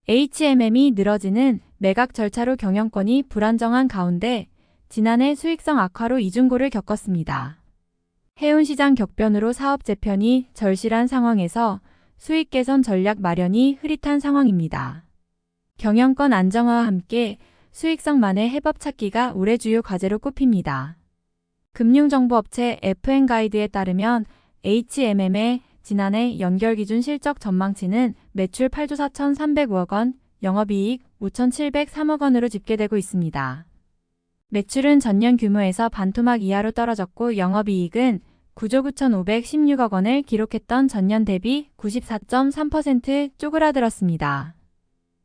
HMM이 늘어지는 매각 절차로 경영권이 불안정한 가운데 지난해 수익성 악화로 이중고를 겪었습니다. 해운시장 격변으로 사업 재편이 절실한 상황에서 수익 개선 전략 마련이 흐릿한 상황입니다. 경영권 안정화와 함께 수익성만의 해법 찾기가 올해 주요 과제로 꼽힙니다. 금융정보업체 FN가이드에 따르면 HMM의 지난해 연결기준 실적 전망치는 매출 8조 4,305억 원, 영업이익 5,703억 원으로 집계되고 있습니다. 매출은 전년 규모에서 반토막 이하로 떨어졌고 영업이익은 9조 9,516억 원을 기록했던 전년 대비 94.3% 쪼그라들었습니다.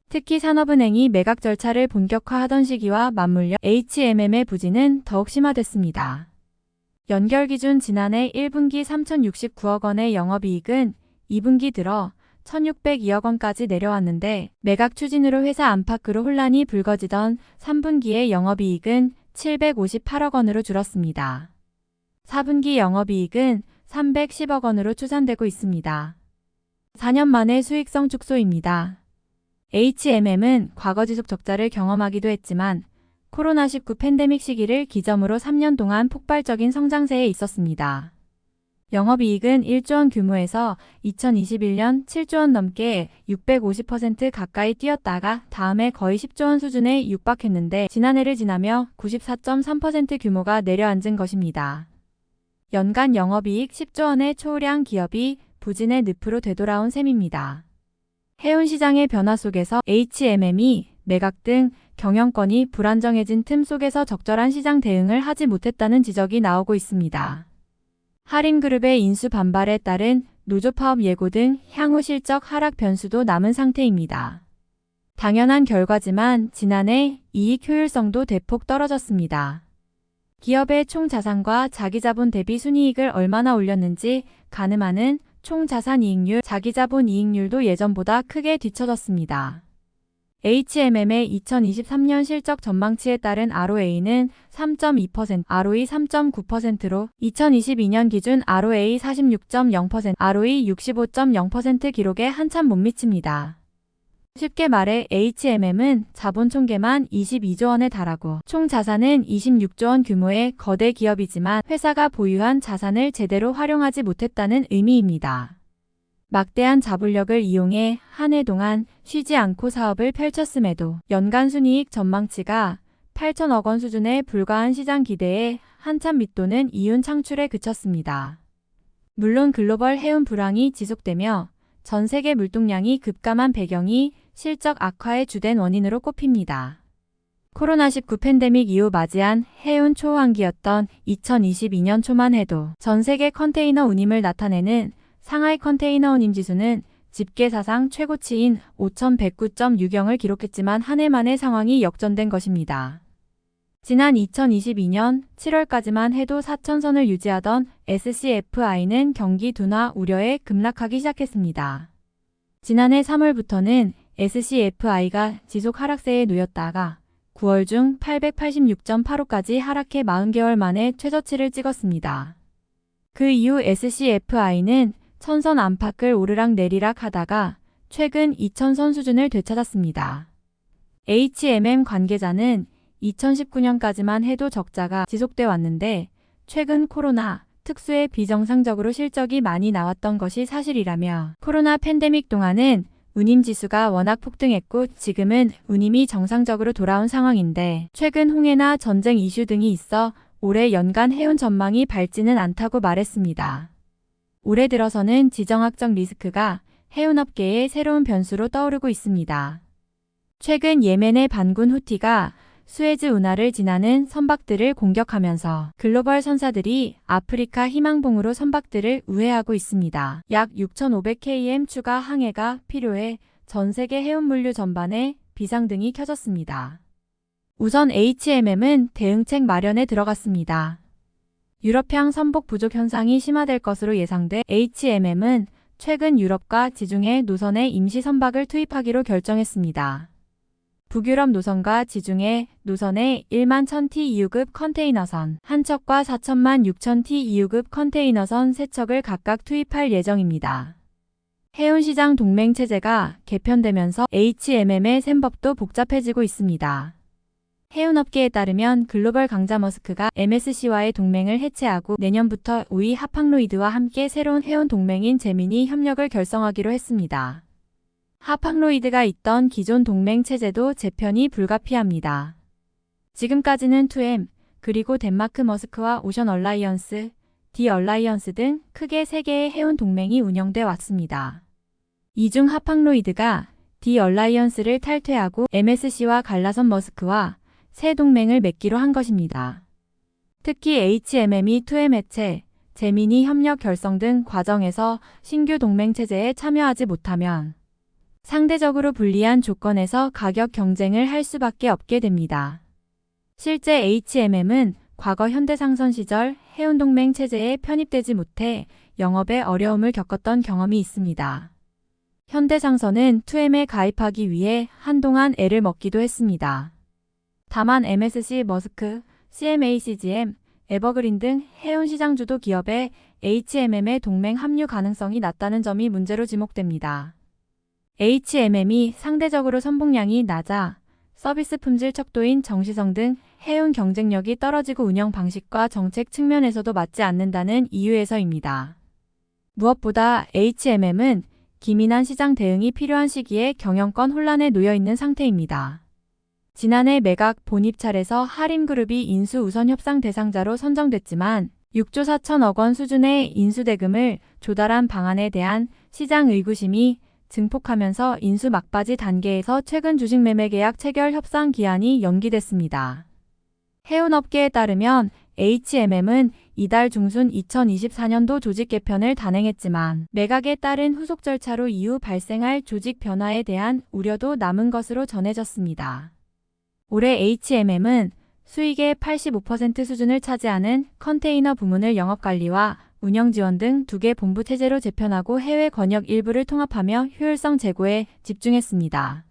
특히 산업은행이 매각 절차를 본격화하던 시기와 맞물려 HMM의 부진은 더욱 심화됐습니다. 연결기준 지난해 1분기 3,069억 원의 영업이익은 2분기 들어 1,602억 원까지 내려왔는데 매각 추진으로 회사 안팎으로 혼란이 불거지던 3분기의 영업이익은 758억 원으로 줄었습니다. 4분기 영업이익은 310억 원으로 추산되고 있습니다. 4년 만의 수익성 축소입니다. HMM은 과거 지속 적자를 경험하기도 했지만 코로나19 팬데믹 시기를 기점으로 3년 동안 폭발적인 성장세에 있었습니다. 영업이익은 1조 원 규모에서 2021년 7조 원 넘게 650% 가까이 뛰었다가 다음해 거의 10조 원 수준에 육박했는데 지난해를 지나며 94.3% 규모가 내려앉은 것입니다. 연간 영업이익 10조 원의 초우량 기업이 부진의 늪으로 되돌아온 셈입니다. 해운시장의 변화 속에서 HMM이 매각 등 경영권이 불안정해진 틈 속에서 적절한 시장 대응을 하지 못했다는 지적이 나오고 있습니다. 하림그룹의 인수 반발에 따른 노조파업 예고 등 향후 실적 하락 변수도 남은 상태입니다. 당연한 결과지만 지난해 이익 효율성도 대폭 떨어졌습니다. 기업의 총 자산과 자기자본 대비 순이익을 얼마나 올렸는지 가늠하는 총자산이익률, 자기자본 이익률도 예전보다 크게 뒤처졌습니다. HMM의 2023년 실적 전망치에 따른 ROA는 3.2%, ROE 3.9%로 2022년 기준 ROA 46.0%, ROE 65.0% 기록에 한참 못 미칩니다. 쉽게 말해 HMM은 자본 총계만 22조 원에 달하고 총 자산은 26조 원 규모의 거대 기업이지만 회사가 보유한 자산을 제대로 활용하지 못했다는 의미입니다. 막대한 자본력을 이용해 한 해 동안 쉬지 않고 사업을 펼쳤음에도 연간 순이익 전망치가 8천억 원 수준에 불과한 시장 기대에 한참 밑도는 이윤 창출에 그쳤습니다. 물론 글로벌 해운 불황이 지속되며 전 세계 물동량이 급감한 배경이 실적 악화의 주된 원인으로 꼽힙니다. 코로나19 팬데믹 이후 맞이한 해운 초호황기였던 2022년 초만 해도 전 세계 컨테이너 운임을 나타내는 상하이 컨테이너 운임 지수는 집계사상 최고치인 5,109.6영을 기록했지만 한 해 만에 상황이 역전된 것입니다. 지난 2022년 7월까지만 해도 4,000선을 유지하던 SCFI는 경기 둔화 우려에 급락하기 시작했습니다. 지난해 3월부터는 SCFI가 지속 하락세에 놓였다가 9월 중 886.85까지 하락해 40개월 만에 최저치를 찍었습니다. 그 이후 SCFI는 1,000선 안팎을 오르락내리락 하다가 최근 2,000선 수준을 되찾았습니다. HMM 관계자는 2019년까지만 해도 적자가 지속돼 왔는데 최근 코로나 특수에 비정상적으로 실적이 많이 나왔던 것이 사실이라며 코로나 팬데믹 동안은 운임지수가 워낙 폭등했고 지금은 운임이 정상적으로 돌아온 상황인데 최근 홍해나 전쟁 이슈 등이 있어 올해 연간 해운 전망이 밝지는 않다고 말했습니다. 올해 들어서는 지정학적 리스크가 해운업계의 새로운 변수로 떠오르고 있습니다. 최근 예멘의 반군 후티가 수에즈 운하를 지나는 선박들을 공격하면서 글로벌 선사들이 아프리카 희망봉으로 선박들을 우회하고 있습니다. 약 6,500km 추가 항해가 필요해 전 세계 해운 물류 전반에 비상등이 켜졌습니다. 우선 HMM은 대응책 마련에 들어갔습니다. 유럽향 선복 부족 현상이 심화될 것으로 예상돼 HMM은 최근 유럽과 지중해 노선에 임시 선박을 투입하기로 결정했습니다. 북유럽 노선과 지중해 노선에 1만 1000T EU급 컨테이너선 한 척과 4천만 6천 T EU급 컨테이너선 3척을 각각 투입할 예정입니다. 해운시장 동맹체제가 개편되면서 HMM의 셈법도 복잡해지고 있습니다. 해운업계에 따르면 글로벌 강자 머스크가 MSC와의 동맹을 해체하고 내년부터 우이 하팡로이드와 함께 새로운 해운 동맹인 제민이 협력을 결성하기로 했습니다. 하팡로이드가 있던 기존 동맹 체제도 재편이 불가피합니다. 지금까지는 2M, 그리고 덴마크 머스크와 오션 얼라이언스, 디 얼라이언스 등 크게 3개의 해운 동맹이 운영돼 왔습니다. 이 중 하팡로이드가 디 얼라이언스를 탈퇴하고 MSC와 갈라선 머스크와 새 동맹을 맺기로 한 것입니다. 특히 HMM이 2M 해체, 제민이 협력 결성 등 과정에서 신규 동맹 체제에 참여하지 못하면 상대적으로 불리한 조건에서 가격 경쟁을 할 수밖에 없게 됩니다. 실제 HMM은 과거 현대상선 시절 해운동맹 체제에 편입되지 못해 영업에 어려움을 겪었던 경험이 있습니다. 현대상선은 2M에 가입하기 위해 한동안 애를 먹기도 했습니다. 다만 MSC, 머스크, CMA-CGM, 에버그린 등 해운시장 주도 기업의 HMM의 동맹 합류 가능성이 낮다는 점이 문제로 지목됩니다. HMM이 상대적으로 선봉량이 낮아 서비스 품질 척도인 정시성 등 해운 경쟁력이 떨어지고 운영 방식과 정책 측면에서도 맞지 않는다는 이유에서입니다. 무엇보다 HMM은 기민한 시장 대응이 필요한 시기에 경영권 혼란에 놓여 있는 상태입니다. 지난해 매각 본입찰에서 하림그룹이 인수 우선 협상 대상자로 선정됐지만 6조 4천억 원 수준의 인수대금을 조달한 방안에 대한 시장 의구심이 증폭하면서 인수 막바지 단계에서 최근 주식 매매 계약 체결 협상 기한이 연기됐습니다. 해운업계에 따르면 HMM은 이달 중순 2024년도 조직 개편을 단행했지만 매각에 따른 후속 절차로 이후 발생할 조직 변화에 대한 우려도 남은 것으로 전해졌습니다. 올해 HMM은 수익의 85% 수준을 차지하는 컨테이너 부문을 영업관리와 운영 지원 등 2개 본부 체제로 재편하고 해외 권역 일부를 통합하며 효율성 제고에 집중했습니다.